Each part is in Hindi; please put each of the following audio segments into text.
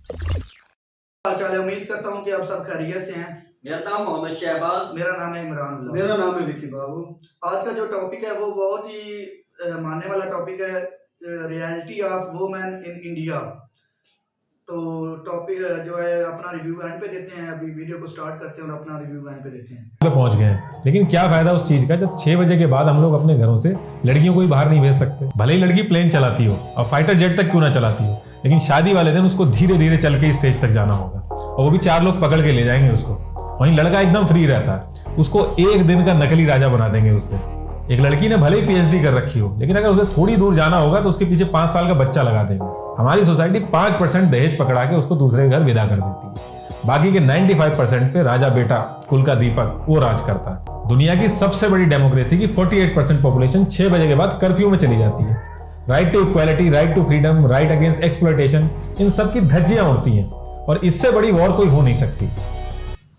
हाल उम्मीद करता हूँ कि आप सब खैरियत से हैं। मेरा नाम मोहम्मद शहबाज। मेरा नाम है इमरान उल्लाह। मेरा नाम है विकी बाबू। आज का जो टॉपिक है वो बहुत ही मानने वाला टॉपिक है, reality of women in India. तो टॉपिक जो है अपना रिव्यू एंड पे देते हैं। अभी वीडियो को स्टार्ट करते हैं और अपना रिव्यू एंड पे देते हैं। पे पहुंच गए हैं, लेकिन क्या फायदा उस चीज का जब 6 बजे के बाद हम लोग अपने घरों से लड़कियों को ही बाहर नहीं भेज सकते। भले ही लड़की प्लेन चलाती हो और फाइटर जेट तक क्यों ना चलाती हो, लेकिन शादी वाले दिन उसको धीरे धीरे चल के स्टेज तक जाना होगा और वो भी 4 लोग पकड़ के ले जाएंगे उसको। वहीं लड़का एकदम फ्री रहता है, उसको एक दिन का नकली राजा बना देंगे उस दिन। एक लड़की ने भले ही पीएचडी कर रखी हो, लेकिन अगर उसे थोड़ी दूर जाना होगा तो उसके पीछे 5 साल का बच्चा लगा देंगे। हमारी सोसाइटी 5% दहेज पकड़ा के उसको दूसरे घर विदा कर देती है। बाकी के 95% पे राजा बेटा कुल का दीपक वो राज करता है। दुनिया की सबसे बड़ी डेमोक्रेसी की 48% पॉपुलेशन 6 बजे के बाद कर्फ्यू में चली जाती है। Right to equality, right to freedom, right against exploitation, इन सब की धज्जियां उड़ती हैं और इससे बड़ी वॉर कोई हो नहीं सकती।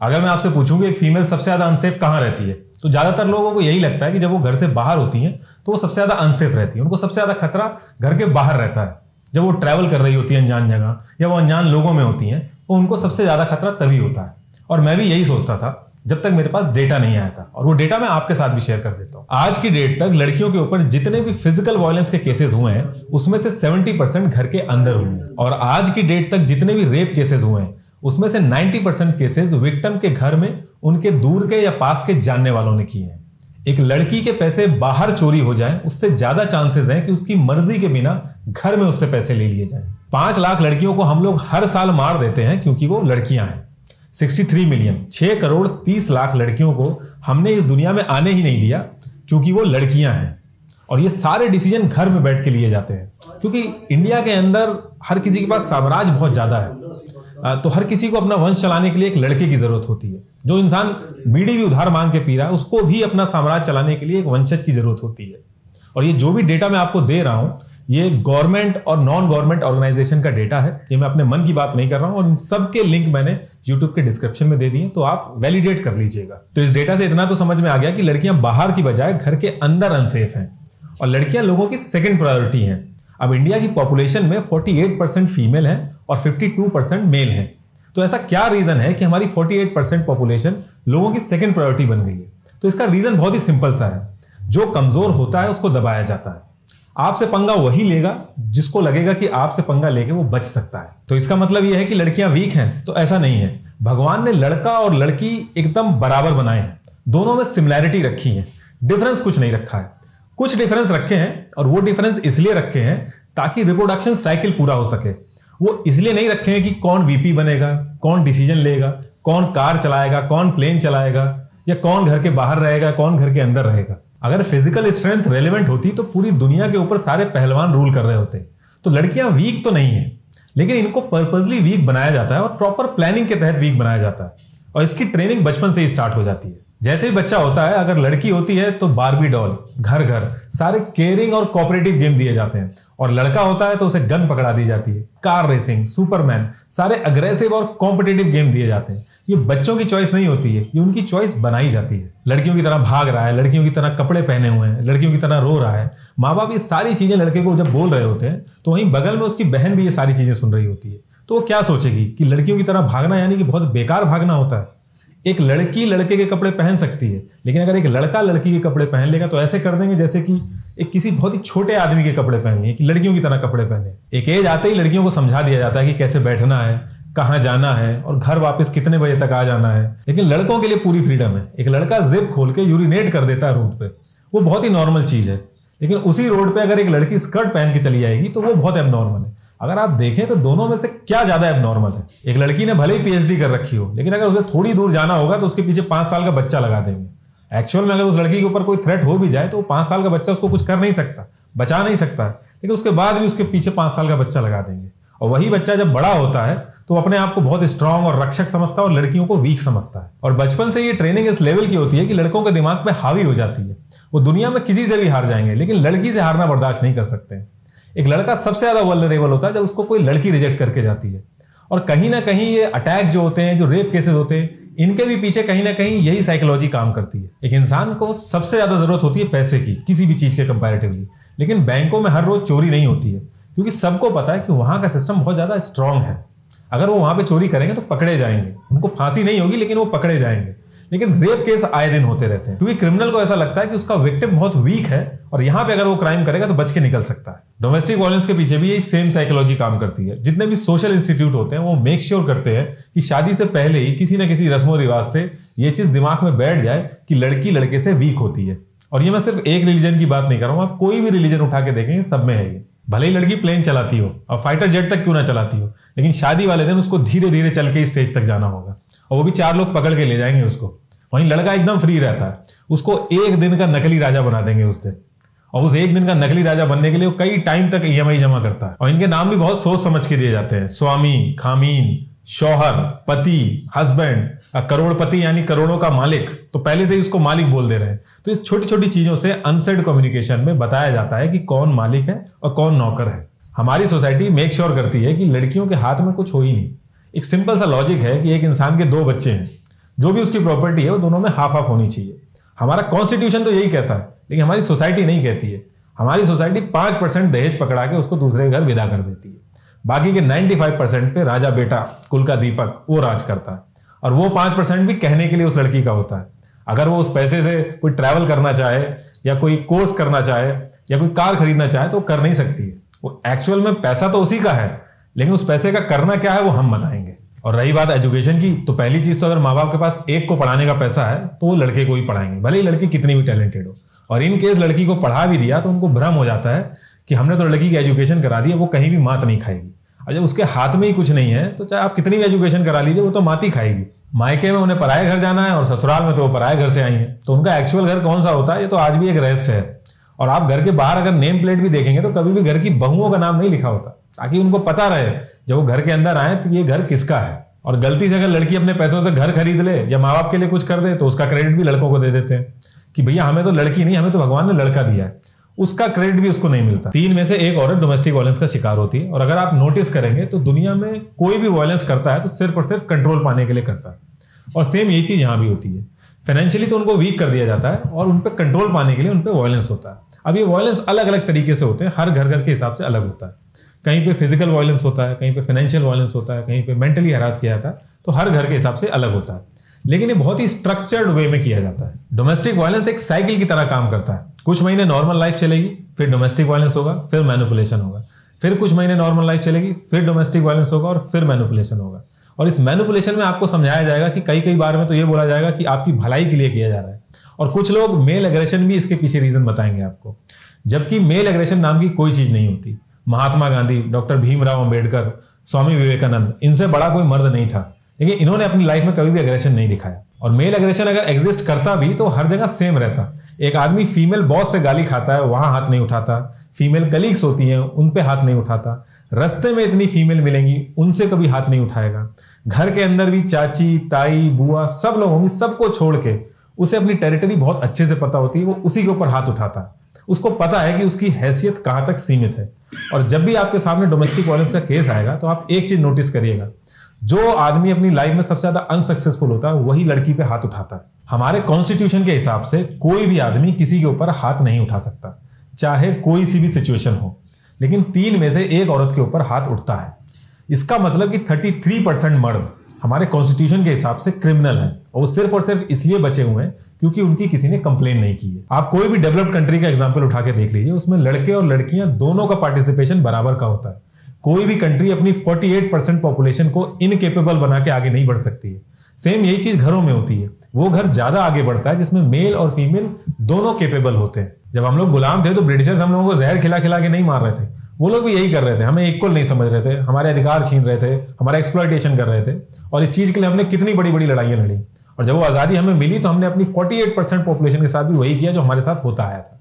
अगर मैं आपसे पूछूं कि एक फीमेल सबसे ज्यादा अनसेफ कहां रहती है, तो ज्यादातर लोगों को यही लगता है कि जब वो घर से बाहर होती हैं तो वो सबसे ज्यादा अनसेफ रहती है। उनको सबसे ज्यादा खतरा घर के बाहर रहता है। जब वो ट्रैवल कर रही होती है अनजान जगह या वो अनजान लोगों में होती हैं, तो उनको सबसे ज्यादा खतरा तभी होता है। और मैं भी यही सोचता था जब तक मेरे पास डेटा नहीं आया था, और वो डेटा मैं आपके साथ भी शेयर कर देता हूं। आज की डेट तक लड़कियों के ऊपर जितने भी फिजिकल वायलेंस के केसेस हुए हैं उसमें से 70% घर के अंदर हुए हैं। और आज की डेट तक जितने भी रेप केसेस हुए हैं उसमें से 90% केसेस विक्टिम के घर में उनके दूर के या पास के जानने वालों ने किए हैं। एक लड़की के पैसे बाहर चोरी हो जाएं, उससे ज्यादा चांसेस हैं कि उसकी मर्जी के बिना घर में उससे पैसे ले लिए जाएं। 5 लाख लड़कियों को हम लोग हर साल मार देते हैं क्योंकि वो लड़कियां हैं। 63 मिलियन 6 करोड़ 30 लाख लड़कियों को हमने इस दुनिया में आने ही नहीं दिया क्योंकि वो लड़कियां हैं। और ये सारे डिसीजन घर में बैठ के लिए जाते हैं क्योंकि इंडिया के अंदर हर किसी के पास साम्राज्य बहुत ज्यादा है। तो हर किसी को अपना वंश चलाने के लिए एक लड़के की जरूरत होती है। जो इंसान बीड़ी भी उधार मांग के पी रहा है उसको भी अपना साम्राज्य चलाने के लिए एक वंशज की जरूरत होती है। और ये जो भी डेटा मैं आपको दे रहा हूं ये गवर्नमेंट और नॉन गवर्नमेंट ऑर्गेनाइजेशन का डेटा है। ये मैं अपने मन की बात नहीं कर रहा हूं और इन सब के लिंक मैंने यूट्यूब के डिस्क्रिप्शन में दे दिए, तो आप वैलिडेट कर लीजिएगा। तो इस डेटा से इतना तो समझ में आ गया कि लड़कियां बाहर की बजाय घर के अंदर अनसेफ हैं और लड़कियां लोगों की सेकेंड प्रायोरिटी हैं। अब इंडिया की पॉपुलेशन में 48% फीमेल है और 52% मेल है। तो ऐसा क्या रीजन है कि हमारी 48% पॉपुलेशन लोगों की सेकंड प्रायोरिटी बन गई है? तो इसका रीजन बहुत ही सिंपल सा है, जो कमजोर होता है उसको दबाया जाता है। आपसे पंगा वही लेगा जिसको लगेगा कि आपसे पंगा लेके वो बच सकता है। तो इसका मतलब यह है कि लड़कियां वीक हैं? तो ऐसा नहीं है। भगवान ने लड़का और लड़की एकदम बराबर बनाए हैं, दोनों में सिमिलैरिटी रखी है, डिफरेंस कुछ नहीं रखा है। कुछ डिफरेंस रखे हैं और वो डिफरेंस इसलिए रखे हैं ताकि रिप्रोडक्शन साइकिल पूरा हो सके। वो इसलिए नहीं रखे हैं कि कौन वीपी बनेगा, कौन डिसीजन लेगा, कौन कार चलाएगा, कौन प्लेन चलाएगा, या कौन घर के बाहर रहेगा, कौन घर के अंदर रहेगा। अगर फिजिकल स्ट्रेंथ रेलेवेंट होती तो पूरी दुनिया के ऊपर सारे पहलवान रूल कर रहे होते। तो लड़कियां वीक तो नहीं है, लेकिन इनको पर्पसली वीक बनाया जाता है और प्रॉपर प्लानिंग के तहत वीक बनाया जाता है। और इसकी ट्रेनिंग बचपन से ही स्टार्ट हो जाती है। जैसे ही बच्चा होता है, अगर लड़की होती है तो बारबी डॉल, घर घर सारे केयरिंग और कोऑपरेटिव गेम दिए जाते हैं, और लड़का होता है तो उसे गन पकड़ा दी जाती है, कार रेसिंग, सुपरमैन, सारे अग्रेसिव और कॉम्पिटिटिव गेम दिए जाते हैं। ये बच्चों की चॉइस नहीं होती है, ये उनकी चॉइस बनाई जाती है। लड़कियों की तरह भाग रहा है, लड़कियों की तरह कपड़े पहने हुए हैं, लड़कियों की तरह रो रहा है। माँ बाप ये सारी चीजें लड़के को जब बोल रहे होते हैं तो वहीं बगल में उसकी बहन भी ये सारी चीजें सुन रही होती है। तो वो क्या सोचेगी कि लड़कियों की तरह भागना यानी कि बहुत बेकार भागना होता है। एक लड़की लड़के के कपड़े पहन सकती है, लेकिन अगर एक लड़का लड़की के कपड़े पहन लेगा तो ऐसे कर देंगे जैसे कि एक किसी बहुत ही छोटे आदमी के कपड़े पहने, कि लड़कियों की तरह कपड़े पहने। एक एज आते ही लड़कियों को समझा दिया जाता है कि कैसे बैठना है, कहाँ जाना है और घर वापस कितने बजे तक आ जाना है। लेकिन लड़कों के लिए पूरी फ्रीडम है। एक लड़का जिप खोल के यूरिनेट कर देता है रोड पे, वो बहुत ही नॉर्मल चीज है। लेकिन उसी रोड पे अगर एक लड़की स्कर्ट पहन के चली जाएगी तो वो बहुत एबनॉर्मल है। अगर आप देखें तो दोनों में से क्या ज्यादा एबनॉर्मल है? एक लड़की ने भले ही पीएचडी कर रखी हो, लेकिन अगर उसे थोड़ी दूर जाना होगा तो उसके पीछे 5 साल का बच्चा लगा देंगे। एक्चुअल में अगर उस लड़की के ऊपर कोई थ्रेट हो भी जाए तो 5 साल का बच्चा उसको कुछ कर नहीं सकता, बचा नहीं सकता, लेकिन उसके बाद भी उसके पीछे 5 साल का बच्चा लगा देंगे। और वही बच्चा जब बड़ा होता है तो अपने आप को बहुत स्ट्रांग और रक्षक समझता है और लड़कियों को वीक समझता है। और बचपन से ये ट्रेनिंग इस लेवल की होती है कि लड़कों के दिमाग पे हावी हो जाती है। वो दुनिया में किसी से भी हार जाएंगे, लेकिन लड़की से हारना बर्दाश्त नहीं कर सकते। एक लड़का सबसे ज्यादा वल्नरेबल होता है जब उसको कोई लड़की रिजेक्ट करके जाती है। और कहीं ना कहीं ये अटैक जो होते हैं, जो रेप केसेस होते हैं, इनके भी पीछे कहीं ना कहीं यही साइकोलॉजी काम करती है। एक इंसान को सबसे ज्यादा जरूरत होती है पैसे की, किसी भी चीज के कंपैरेटिवली, लेकिन बैंकों में हर रोज चोरी नहीं होती है, क्योंकि सबको पता है कि वहां का सिस्टम बहुत ज्यादा स्ट्रांग है। अगर वो वहां पे चोरी करेंगे तो पकड़े जाएंगे, उनको फांसी नहीं होगी लेकिन वो पकड़े जाएंगे। लेकिन रेप केस आए दिन होते रहते हैं क्योंकि क्रिमिनल को ऐसा लगता है कि उसका विक्टिम बहुत वीक है और यहां पे अगर वो क्राइम करेगा तो बच के निकल सकता है। डोमेस्टिक वायलेंस के पीछे भी यही सेम साइकोलॉजी काम करती है। जितने भी सोशल इंस्टीट्यूट होते हैं वो मेक श्योर करते हैं कि शादी से पहले ही किसी ना किसी रस्मों रिवाज से ये चीज दिमाग में बैठ जाए कि लड़की लड़के से वीक होती है। और ये मैं सिर्फ एक रिलीजन की बात नहीं कर रहा हूं, आप कोई भी रिलीजन उठा के देखेंगे सब में है ये। भले ही लड़की प्लेन चलाती हो और फाइटर जेट तक क्यों ना चलाती हो, लेकिन शादी वाले दिन उसको धीरे धीरे चल के स्टेज तक जाना होगा और वो भी 4 लोग पकड़ के ले जाएंगे उसको। वहीं लड़का एकदम फ्री रहता है, उसको एक दिन का नकली राजा बना देंगे उस दिन, और उस एक दिन का नकली राजा बनने के लिए वो कई टाइम तक ईएमआई जमा करता है। और इनके नाम भी बहुत सोच समझ के दिए जाते हैं, स्वामी, खामीन, शौहर, पति, हस्बैंड, करोड़पति यानी करोड़ों का मालिक, तो पहले से ही उसको मालिक बोल दे रहे हैं। तो इस छोटी छोटी चीजों से अनसेड कम्युनिकेशन में बताया जाता है कि कौन मालिक है और कौन नौकर है। हमारी सोसाइटी मेक श्योर करती है कि लड़कियों के हाथ में कुछ हो ही नहीं। एक सिंपल सा लॉजिक है कि एक इंसान के 2 बच्चे हैं, जो भी उसकी प्रॉपर्टी है वो दोनों में हाफ हाफ होनी चाहिए। हमारा कॉन्स्टिट्यूशन तो यही कहता है, लेकिन हमारी सोसाइटी नहीं कहती है। हमारी सोसाइटी 5% दहेज पकड़ा के उसको दूसरे घर विदा कर देती है। बाकी के 95% पे राजा बेटा, कुल का दीपक, वो राज करता है। और वो 5% भी कहने के लिए उस लड़की का होता है। अगर वो उस पैसे से कोई ट्रैवल करना चाहे या कोई कोर्स करना चाहे या कोई कार खरीदना चाहे तो कर नहीं सकती है। वो एक्चुअल में पैसा तो उसी का है, लेकिन उस पैसे का करना क्या है वो हम बताएंगे। और रही बात एजुकेशन की, तो पहली चीज तो अगर माँ बाप के पास एक को पढ़ाने का पैसा है तो वो लड़के को ही पढ़ाएंगे, भले ही लड़की कितनी भी टैलेंटेड हो। और इन केस लड़की को पढ़ा भी दिया तो उनको भ्रम हो जाता है कि हमने तो लड़की की एजुकेशन करा दी है, वो कहीं भी मात नहीं खाएगी। और जब उसके हाथ में ही कुछ नहीं है तो चाहे आप कितनी भी एजुकेशन करा लीजिए वो तो मात ही खाएगी। मायके में उन्हें पराये घर जाना है और ससुराल में तो वो पराये घर से आई है, तो उनका एक्चुअल घर कौन सा होता है ये तो आज भी एक रहस्य है। और आप घर के बाहर अगर नेम प्लेट भी देखेंगे तो कभी भी घर की बहुओं का नाम नहीं लिखा होता, ताकि उनको पता रहे जब वो घर के अंदर आए तो ये घर किसका है। और गलती से अगर लड़की अपने पैसों से घर खरीद ले या माँ बाप के लिए कुछ कर दे तो उसका क्रेडिट भी लड़कों को दे देते हैं कि भैया हमें तो लड़की नहीं, हमें तो भगवान ने लड़का दिया है, उसका क्रेडिट भी उसको नहीं मिलता। 3 में से 1 औरत डोमेस्टिक वायलेंस का शिकार होती है। और अगर आप नोटिस करेंगे तो दुनिया में कोई भी वायलेंस करता है तो सिर्फ और सिर्फ कंट्रोल पाने के लिए करता है। और सेम यही चीज यहां भी होती है। फाइनेंशियली तो उनको वीक कर दिया जाता है और उन पर कंट्रोल पाने के लिए उन पर वायलेंस होता है। अब ये वायलेंस अलग अलग तरीके से होते हैं, हर घर घर के हिसाब से अलग होता है। कहीं पे फिजिकल वायलेंस होता है, कहीं पे फाइनेंशियल वायलेंस होता है, कहीं पे मेंटली हरास किया जाता है, तो हर घर के हिसाब से अलग होता है। लेकिन ये बहुत ही स्ट्रक्चर्ड वे में किया जाता है। डोमेस्टिक वायलेंस एक साइकिल की तरह काम करता है। कुछ महीने नॉर्मल लाइफ चलेगी, फिर डोमेस्टिक वायलेंस होगा, फिर मैनिपुलेशन होगा, फिर कुछ महीने नॉर्मल लाइफ चलेगी, फिर डोमेस्टिक वायलेंस होगा और फिर मैनिपुलेशन होगा। और इस मैनिपुलेशन में आपको समझाया जाएगा कि कई बार में तो ये बोला जाएगा कि आपकी भलाई के लिए किया जा रहा है। और कुछ लोग मेल एग्रेशन भी इसके पीछे रीजन बताएंगे आपको, जबकि मेल एग्रेशन नाम की कोई चीज नहीं होती। महात्मा गांधी, डॉक्टर भीमराव अंबेडकर, स्वामी विवेकानंद, इनसे बड़ा कोई मर्द नहीं था, लेकिन इन्होंने अपनी लाइफ में कभी भी एग्रेशन नहीं दिखाया। और मेल एग्रेशन अगर एग्जिस्ट करता भी तो हर जगह सेम रहता। एक आदमी फीमेल बॉस से गाली खाता है, वहां हाथ नहीं उठाता। फीमेल कलीग्स होती हैं, उन पे हाथ नहीं उठाता। रास्ते में इतनी फीमेल मिलेंगी, उनसे कभी हाथ नहीं उठाएगा। घर के अंदर भी चाची, ताई, बुआ सब लोग होंगी, सबको छोड़ के उसे अपनी टेरिटरी बहुत अच्छे से पता होती है, वो उसी के ऊपर हाथ उठाता है। उसको पता है कि उसकी हैसियत कहां तक सीमित है। और जब भी आपके सामने डोमेस्टिक वायलेंस का केस आएगा तो आप एक चीज नोटिस करिएगा, जो आदमी अपनी लाइफ में सबसे ज्यादा अनसक्सेसफुल होता है वही लड़की पे हाथ उठाता है। हमारे कॉन्स्टिट्यूशन के हिसाब से कोई भी आदमी किसी के ऊपर हाथ नहीं उठा सकता, चाहे कोई सी भी सिचुएशन हो। लेकिन 3 में से 1 औरत के ऊपर हाथ उठता है। इसका मतलब कि 33% मर्द हमारे कॉन्स्टिट्यूशन के हिसाब से क्रिमिनल है, और वो सिर्फ और सिर्फ इसलिए बचे हुए हैं क्योंकि उनकी किसी ने कंप्लेन नहीं की है। आप कोई भी डेवलप्ड कंट्री का एग्जांपल उठा के देख लीजिए, उसमें लड़के और लड़कियां दोनों का पार्टिसिपेशन बराबर का होता है। कोई भी कंट्री अपनी 48% पॉपुलेशन को इनकेपेबल बना के आगे नहीं बढ़ सकती है। सेम यही चीज घरों में होती है। वो घर ज्यादा आगे बढ़ता है जिसमें मेल और फीमेल दोनों केपेबल होते हैं। जब हम लोग गुलाम थे तो ब्रिटिशर्स हम लोगों को जहर खिला खिला के नहीं मार रहे थे, वो लोग भी यही कर रहे थे। हमें इक्वल नहीं समझ रहे थे, हमारे अधिकार छीन रहे थे, हमारा एक्सप्लॉयटेशन कर रहे थे। और इस चीज के लिए हमने कितनी बड़ी बड़ी लड़ाइयां लड़ी। और जब वो आजादी हमें मिली तो हमने अपनी 48% पॉपुलेशन के साथ भी वही किया जो हमारे साथ होता आया था।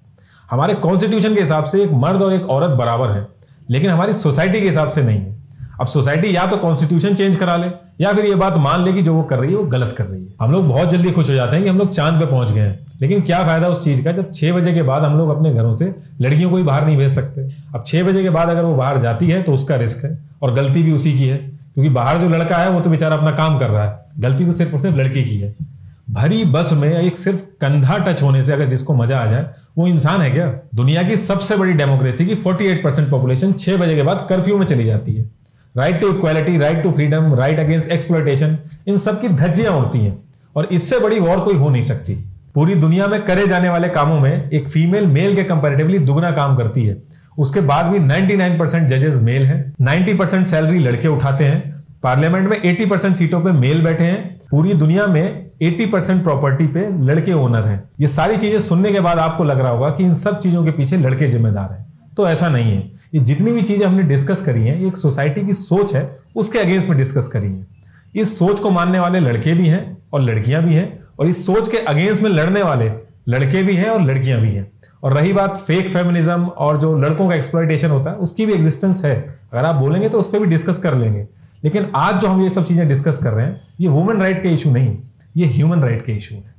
हमारे कॉन्स्टिट्यूशन के हिसाब से एक मर्द और एक औरत बराबर है, लेकिन हमारी सोसाइटी के हिसाब से नहीं है। अब सोसाइटी या तो कॉन्स्टिट्यूशन चेंज करा ले या फिर ये बात मान ले कि जो वो कर रही है वो गलत कर रही है। हम लोग बहुत जल्दी खुश हो जाते हैं कि हम लोग चांद पे पहुंच गए हैं, लेकिन क्या फायदा उस चीज का जब 6 बजे के बाद हम लोग अपने घरों से लड़कियों को ही बाहर नहीं भेज सकते। अब 6 बजे के बाद अगर वो बाहर जाती है तो उसका रिस्क है और गलती भी उसी की है, क्योंकि बाहर जो लड़का है वो तो बेचारा अपना काम कर रहा है, गलती तो सिर्फ और सिर्फ लड़की की है। भरी बस में एक सिर्फ कंधा टच होने से अगर जिसको मजा आ जाए वो इंसान है क्या? दुनिया की सबसे बड़ी डेमोक्रेसी की 48% पॉपुलेशन 6 बजे के बाद कर्फ्यू में चली जाती है। Right to equality, right to freedom, right against exploitation, इन सब की धज्जियां उड़ती हैं और इससे बड़ी और कोई हो नहीं सकती। पूरी दुनिया में करे जाने वाले कामों में एक फीमेल मेल के कंपैरेटिवली दुगना काम करती है। उसके बाद भी 99% जजेस मेल हैं, 90% सैलरी लड़के उठाते हैं, पार्लियामेंट में 80% सीटों पे मेल बैठे हैं, पूरी दुनिया में 80% प्रॉपर्टी पे लड़के ओनर हैं। ये सारी चीजें सुनने के बाद आपको लग रहा होगा कि इन सब चीजों के पीछे लड़के जिम्मेदार हैं, तो ऐसा नहीं है। ये जितनी भी चीजें हमने डिस्कस करी हैं, ये एक सोसाइटी की सोच है, उसके अगेंस्ट में डिस्कस करी है। इस सोच को मानने वाले लड़के भी हैं और लड़कियां भी हैं, और इस सोच के अगेंस्ट में लड़ने वाले लड़के भी हैं और लड़कियां भी हैं। और रही बात फेक फेमिनिज्म और जो लड़कों का एक्सप्लॉयटेशन होता है, उसकी भी एग्जिस्टेंस है। अगर आप बोलेंगे तो उस पर भी डिस्कस कर लेंगे, लेकिन आज जो हम ये सब चीजें डिस्कस कर रहे हैं, ये वुमेन राइट के इशू नहीं, ये ह्यूमन राइट के इशू है।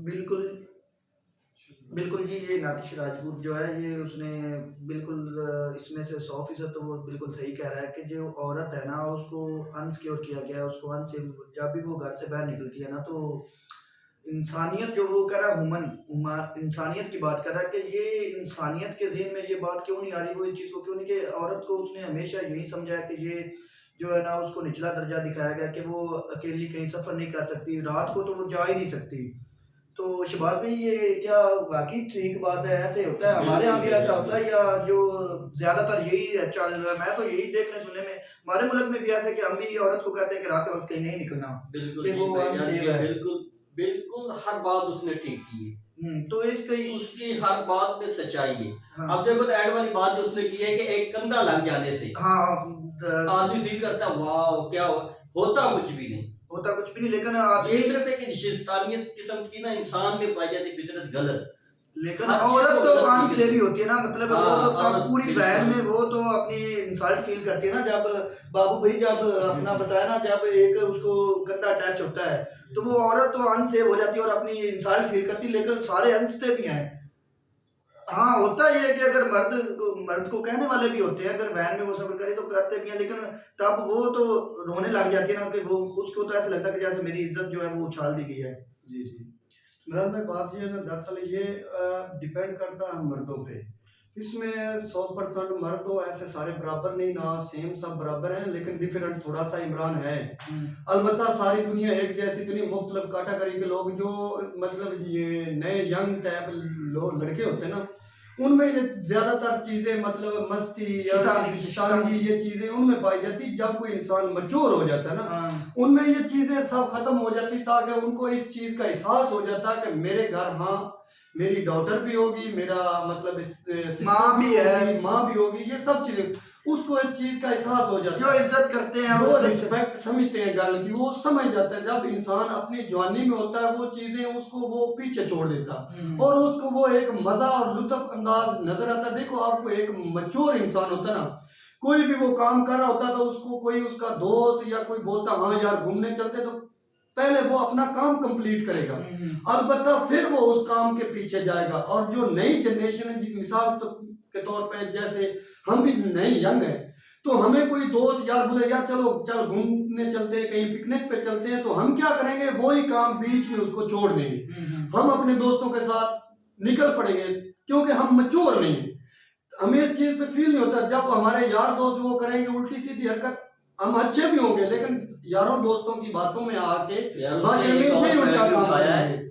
बिल्कुल बिल्कुल जी, ये नातिश राजपूत जो है, ये उसने बिल्कुल इसमें से 100% तो वो बिल्कुल सही कह रहा है कि जो औरत है ना, उसको अनसिक्योर किया गया है, उसको अनसेफ। जब भी वो घर से बाहर निकलती है ना, तो इंसानियत जो वो कह रहा है, इंसानियत की बात कर रहा है कि ये इंसानियत के ज़हन में ये बात क्यों नहीं आ रही, वो इस चीज़ को क्यों नहीं, कि औरत को उसने हमेशा यही समझा है कि ये जो है ना, उसको निचला दर्जा दिखाया गया कि वो अकेली कहीं सफ़र नहीं कर सकती, रात को तो वो जा ही नहीं सकती। तो शहबाज भाई, ये क्या वाकई ठीक बात है? ऐसे होता है हमारे यहाँ भी ऐसा होता है, या जो ज़्यादातर यही चल रहा है? मैं तो यही देखने सुनने में, हमारे मुल्क में भी ऐसा है कि हम भी औरत को कहते हैं कि रात के वक्त कहीं नहीं निकलना, बिल्कुल कि जी वो भाईजान, अनसेफ ये है। बिल्कुल बिल्कुल हर बात उसने ठीक की है। तो इसके उसकी हर बात में सच्चाई है। हाँ अब देखो तो एड वाली बात जो उसने की है कि एक कंधा लग जाने से हाँ आदमी फील करता है वाह क्या होता कुछ भी नहीं। होता कुछ भी नहीं, लेकिन ये आदमी, सिर्फ एक इंसानियत किस्म की ना, इंसान में पाई जाती फितरत गलत। लेकिन हर चीज़ औरत को तो गलत नहीं अनसेफ करती। ही होती है ना, मतलब वो हाँ, तो तब औरत पूरी बिल्कुल। बहन में वो तो अपनी इंसल्ट फील करती है ना, जब बाबू भाई जब अपना बताया ना, जब एक उसको गंदा अटैच होता है, तो वो औरत तो अनसेफ हो जाती है और अपनी इंसल्ट फील करती है, लेकिन सारे हंसते भी हैं। हाँ, होता ही है कि अगर मर्द को कहने वाले भी होते हैं, अगर वैन में वो सफर करे तो कहते भी हैं, लेकिन तब वो तो रोने लग जाती है ना, कि वो उसको तो ऐसा लगता है कि जैसे मेरी इज्जत जो है वो उछाल दी गई है। जी जी। इमरान भाई, बात ये है ना, दरअसल ये डिपेंड करता है मर्दों पे। इसमें 100% मर्द तो ऐसे सारे बराबर नहीं ना, सेम सब बराबर हैं, लेकिन डिफरेंट थोड़ा सा इमरान है। अलबत्ता सारी दुनिया एक जैसी तो नहीं, मुख्तलिफ कैटेगरी के लोग जो मतलब ये नए यंग टाइप लड़के होते हैं ना, उनमें ये ज्यादातर चीजें मतलब मस्ती या शैतानी ये चीजें उनमें पाई जाती। जब कोई इंसान मैच्योर हो जाता है ना, उनमें ये चीजें सब खत्म हो जाती, ताकि उनको इस चीज का एहसास हो जाता है कि मेरे घर हाँ मेरी डॉटर भी होगी, मेरा मतलब माँ भी है, माँ भी होगी, ये सब चीजें उसको इस चीज का एहसास हो जाता जो है। इज्जत करते हैं, जो रिस्पेक्ट समझते हैं गल की, वो समझ जाता है। जब इंसान अपनी जवानी में होता है, वो चीजें उसको वो पीछे छोड़ देता और उसको वो एक मजा और लुत्फ अंदाज नजर आता है। देखो, आपको एक मैच्योर इंसान होता है ना, कोई भी वो काम कर रहा होता तो उसको कोई उसका दोस्त या कोई बोलता हाँ यार घूमने चलते, तो पहले वो अपना काम कंप्लीट करेगा, अलबत्ता फिर वो उस काम के पीछे जाएगा। और जो नई जनरेशन है, मिसाल के तौर पे जैसे हम भी नए यंग हैं, तो हमें कोई दोस्त यार बोले यार चलो चल घूमने चलते हैं, कहीं पिकनिक पे चलते हैं, तो हम क्या करेंगे, वही काम बीच में उसको छोड़ देंगे, हम अपने दोस्तों के साथ निकल पड़ेंगे, क्योंकि हम मैच्योर नहीं है। हमें इस चीज पे फील नहीं होता। जब हमारे यार दोस्त वो करेंगे उल्टी सीधी हरकत, हम अच्छे भी होंगे, लेकिन यारों दोस्तों की बातों में आके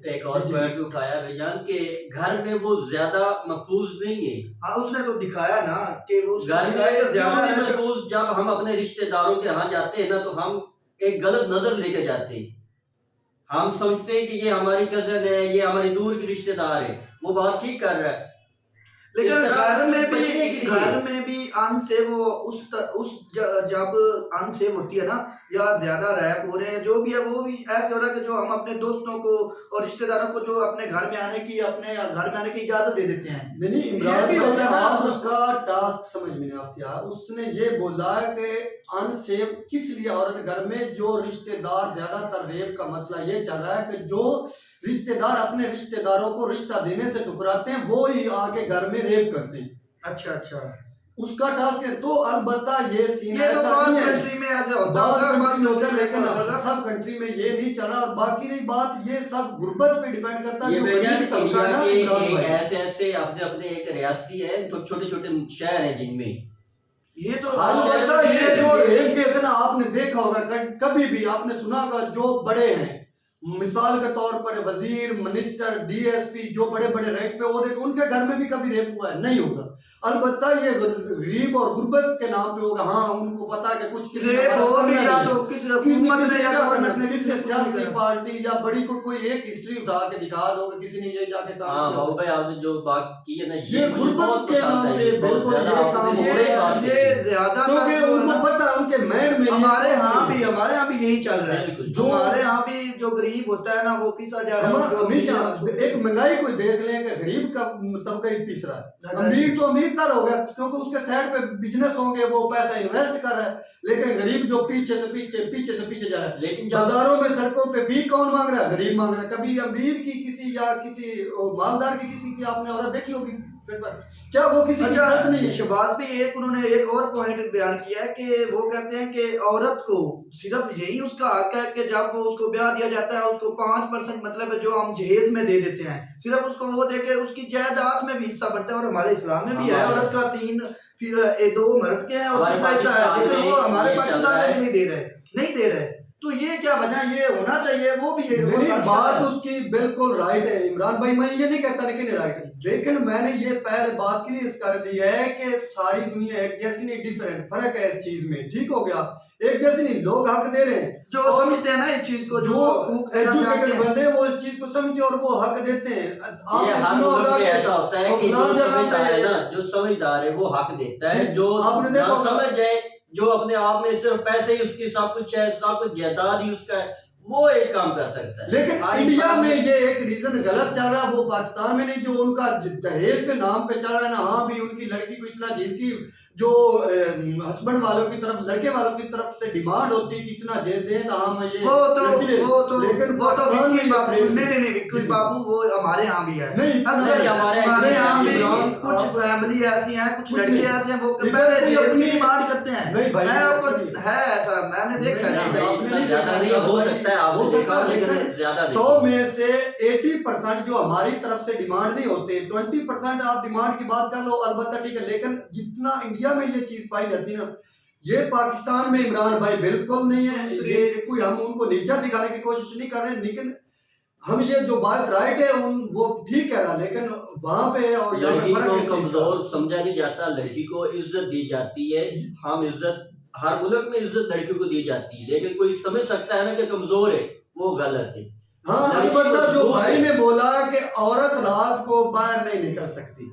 एक और पॉइंट भी उठाया भाईजान के घर में वो ज्यादा महफूज नहीं है। हाँ, उसने तो दिखाया ना कि वो घर में ज्यादा महफूज, जब हम अपने रिश्तेदारों के यहाँ जाते हैं ना, तो हम एक गलत नजर लेके जाते हैं। हम समझते हैं कि ये हमारी कजन है, ये हमारी दूर की रिश्तेदार है, वो बात ठीक कर रहा है, लेकिन घर घर में भी अनसेफ वो जब अनसेफ होती है ना, या ज्यादा रैप हो रहे हैं, जो भी है वो भी ऐसे हो रहा है कि जो हम अपने दोस्तों को और रिश्तेदारों को जो अपने घर में आने की इजाजत दे देते हैं। नहीं, इमरान भी होता है, आप उसका टास्क समझ में नहीं आपकी। उसने ये बोला है कि अनसेफ किस लिए औरत घर में, जो रिश्तेदार, ज्यादातर रेप का मसला ये चल रहा है कि जो रिश्तेदार अपने रिश्तेदारों को रिश्ता देने से ठुकराते हैं, वो ही आके घर में रेप करते हैं। अच्छा, उसका टास्क है। तो अलबत्ता ये सीन ये तो ऐसा बहुत नहीं है, कंट्री में ऐसे होता बहुत होगा, कंट्री में होता है, लेकिन होगा। सब कंट्री में ये नहीं चला। और बाकी रही बात, ये सब गुर्बत पे डिपेंड करता है। ये जो भैया गरीब तबका इंडिया है ना के इमरान भाई, ऐसे ऐसे अपने अपने एक रियासती है, तो छोटे छोटे शहर हैं जिनमें ये तो अलबत्ता ये जो रेप केस है ना, आपने देखा होगा कभी भी आपने सुना होगा, जो बड़े हैं मिसाल के तौर पर वजीर, मिनिस्टर, डीएसपी, जो बड़े बड़े रैंक पे हो रहे, उनके घर में भी कभी रेप हुआ है? नहीं होगा। अलबत्ता ये गरीब और गुर्बत के नाम पे होगा। हाँ, उनको पता है कि कुछ किसी रेप ने हो करना रही या नहीं है। तो किसी हुकूमत ने या गवर्नमेंट ने किसी किसी सियासी पार्टी या बड़ी कोई एक हिस्ट्री उठा के दिखा दो कि किसी ने ये जाके काम हाँ किया। बाबू भाई आपने जो बात की है ना, ये मुझे गुर्बत बहुत के पसंद नाम है, पे ये बहुत बिल्कुल ज्यादा ये आपने काम सही हो रहा है। बात ये की। ज्यादा क्योंकि उनको पता है उनके मैंड में हमारे यहाँ भी यही चल रहा है। बिल्कुल। जो हमारे यहाँ भी जो गरीब होता है ना, वो पिसा जा रहा है। हमेशा एक महंगाई को देख लें कि गरीब का तबका ही पिस रहा है। अमीर तो अमीर तर हो गया क्योंकि उसके साइड पे बिजनेस होंगे, वो पैसा इन्वेस्ट कर रहा है। लेकिन गरीब जो पीछे से पीछे जा रहा है। लेकिन जब बाजारों में सड़कों पे भी कौन मांग रहा है? गरीब मांग रहा है। कभी अमीर की किसी या किसी मालदार की किसी की आपने औरत देखी होगी फिर पर? क्या वो किसी की गलत नहीं है? शहबाज भी उन्होंने एक और पॉइंट बयान किया है कि वो कहते हैं कि औरत को सिर्फ यही उसका हक है कि जब वो उसको ब्याह दिया जाता है, उसको 5% मतलब जो हम जहेज में दे देते हैं, सिर्फ उसको वो दे के उसकी जायदाद में भी हिस्सा बनता है। और हमारे इस्लाम में भी है औरत का 3 फिर 2 मर्द के हैं और हमारे दूसरा हिस्सा है, लेकिन वो हमारे पाकिस्तान में पाकिस्तान में नहीं दे रहे। तो ये क्या वजह, ये होना चाहिए, वो भी मेरी बात उसकी बिल्कुल राइट है इमरान भाई, मैं ये नहीं कहता लेकिन राइट है। लेकिन मैंने ये पहले बात के लिए कर दी है कि सारी दुनिया एक जैसी नहीं, डिफरेंट फर्क है इस चीज में। ठीक हो गया, एक जैसी नहीं, लोग हक दे रहे हैं जो समझते हैं ना इस चीज को, जो एजुकेटेड बंदे वो इस चीज को समझते और वो हक देते हैं। ये हर मुल्क में ऐसा होता है कि जो समझदार है ना, जो समझदार है वो हक देता है, जो आपने देखा ना समझ जाए, जो अपने आप में सिर्फ पैसे ही उसकी सब कुछ है, सब कुछ जायदाद ही उसका है, वो एक काम कर सकता है। लेकिन इंडिया में ये एक रीजन गलत चल रहा है, वो पाकिस्तान में नहीं, जो उनका दहेज पे नाम पे चल रहा है ना। हाँ भी उनकी लड़की को इतना जिसकी जो हस्बैंड वालों की तरफ, लड़के वालों की तरफ से डिमांड होती है कि इतना दे दें तो हम ये वो तो लेकिन नहीं विक्की बाबू, वो हमारे यहाँ भी है। नहीं हमारे यहाँ भी इमरान, कुछ फैमिली ऐसी हैं, कुछ लड़के ऐसे हैं, वो लेकिन अपनी डिमांड करते हैं। नहीं भाई, मैं आपको है ऐसा, मैंने देखा है। नहीं भाई, इतना ज्यादा नहीं है, हो सकता है आपने देखा, लेकिन ज्यादा 100 में से 80% जो हमारी तरफ से डिमांड नहीं होते, 20% आप डिमांड की बात कर लो, अलबत्ता ठीक है। लेकिन जितना इंडिया में ये चीज पाई जाती है ना, ये पाकिस्तान में इमरान भाई बिल्कुल नहीं है। ये कोई हम उनको नीचा दिखाने की कोशिश नहीं कर रहे, लेकिन हम ये जो बात राइट है वो ठीक कह रहा, लेकिन वहां पे और लड़की को कमजोर समझा नहीं जाता, लड़की को इज्जत दी जाती है। हम इज्जत, हर मुल्क में इज्जत लड़की को दी जाती है, लेकिन कोई समझ सकता है ना कि कमजोर है, वो गलत है। हाँ, अलबत्ता जो भाई ने बोला कि औरत रात को बाहर नहीं निकल सकती,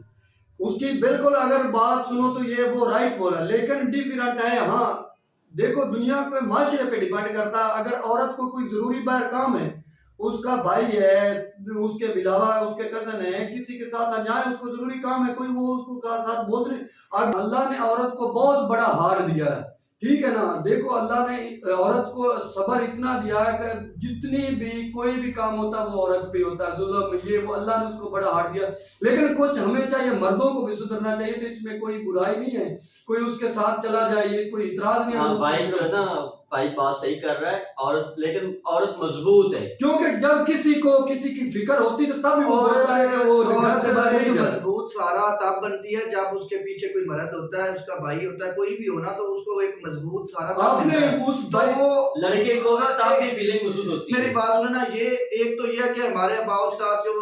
उसकी बिल्कुल अगर बात सुनो तो ये वो राइट बोला, लेकिन डिफरेंट है। हाँ देखो, दुनिया के माशरे पे डिपेंड करता है। अगर औरत को कोई जरूरी बाहर काम है, उसका भाई है, उसके अलावा उसके कजन है, किसी के साथ अन्याय, उसको जरूरी काम है, कोई वो उसको साथ बोल रहे। अब अल्लाह ने औरत को बहुत बड़ा हार्ट दिया है, ठीक है ना। देखो अल्लाह ने औरत को सब्र इतना दिया है कि जितनी भी कोई भी काम होता है वो औरत पे होता है, जुल्म ये वो, अल्लाह ने उसको बड़ा हार्ट दिया। लेकिन कुछ हमें चाहिए, मर्दों को भी सुधरना चाहिए, तो इसमें कोई बुराई नहीं है, कोई उसके साथ चला जाए, ये कोई इतराज नहीं है। हाँ भाई जो है ना, भाई बात सही कर रहा है, औरत, लेकिन औरत मजबूत है, क्योंकि जब किसी को किसी की फिक्र होती तो तब वो घर से बाहर नहीं जाता। मजबूत सारा तब बनती है जब उसके पीछे कोई मर्द होता है, उसका भाई होता है, कोई भी हो ना, तो उसको एक मजबूत सारा आपने उस भाई वो लड़के को ना तब भी फीलिंग महसूस होती है। मेरी बात सुनो ना, ये एक तो ये है कि हमारे बाउजदाद जो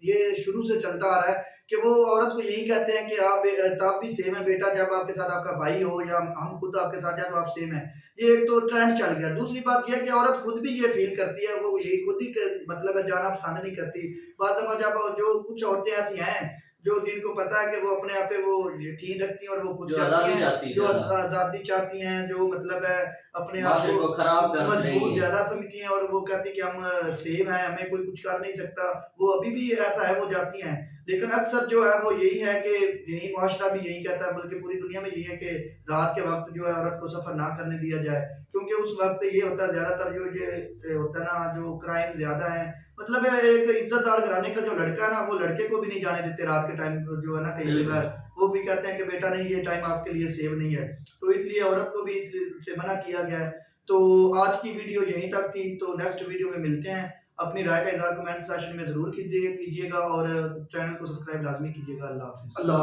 ये शुरू से चलता आ रहा है कि वो औरत को यही कहते हैं कि आप भी सेम है बेटा, जब आपके साथ आपका भाई हो या हम खुद आपके साथ जाए तो आप सेम है। ये एक तो ट्रेंड चल गया। दूसरी बात यह है कि औरत खुद भी ये फील करती है, वो यही खुद ही मतलब है जाना पसंद नहीं करती। बाद दफा जब जो कुछ औरतें ऐसी हैं जो जिनको पता है कि वो अपने आप पे वो यकीन रखती हैं और वो खुद जो आजादी चाहती हैं, जो मतलब है अपने आप को खराब कर मजबूत ज्यादा समझती हैं और वो कहती है कि हम सेम है, हमें कोई कुछ कर नहीं सकता, वो अभी भी ऐसा है, वो जाती हैं। लेकिन अक्सर जो है वो यही है कि यही मुआशरा भी यही कहता है, बल्कि पूरी दुनिया में यही है कि रात के वक्त जो है औरत को सफर ना करने दिया जाए, क्योंकि उस वक्त ये होता है ज्यादातर जो ये होता है ना, जो क्राइम ज्यादा है। मतलब एक इज्जतदार घराने का जो लड़का है ना, वो लड़के को भी नहीं जाने देते रात के टाइम जो है ना कहीं बार, वो वो भी कहते हैं कि बेटा नहीं ये टाइम आपके लिए सेव नहीं है, तो इसलिए औरत को भी इससे मना किया गया है। तो आज की वीडियो यहीं तक थी, तो नेक्स्ट वीडियो में मिलते हैं। अपनी राय का इज़हार कमेंट सेक्शन में ज़रूर कीजिएगा और चैनल को सब्सक्राइब लाजमी कीजिएगा। अल्लाह हाफिज़। अल्लाह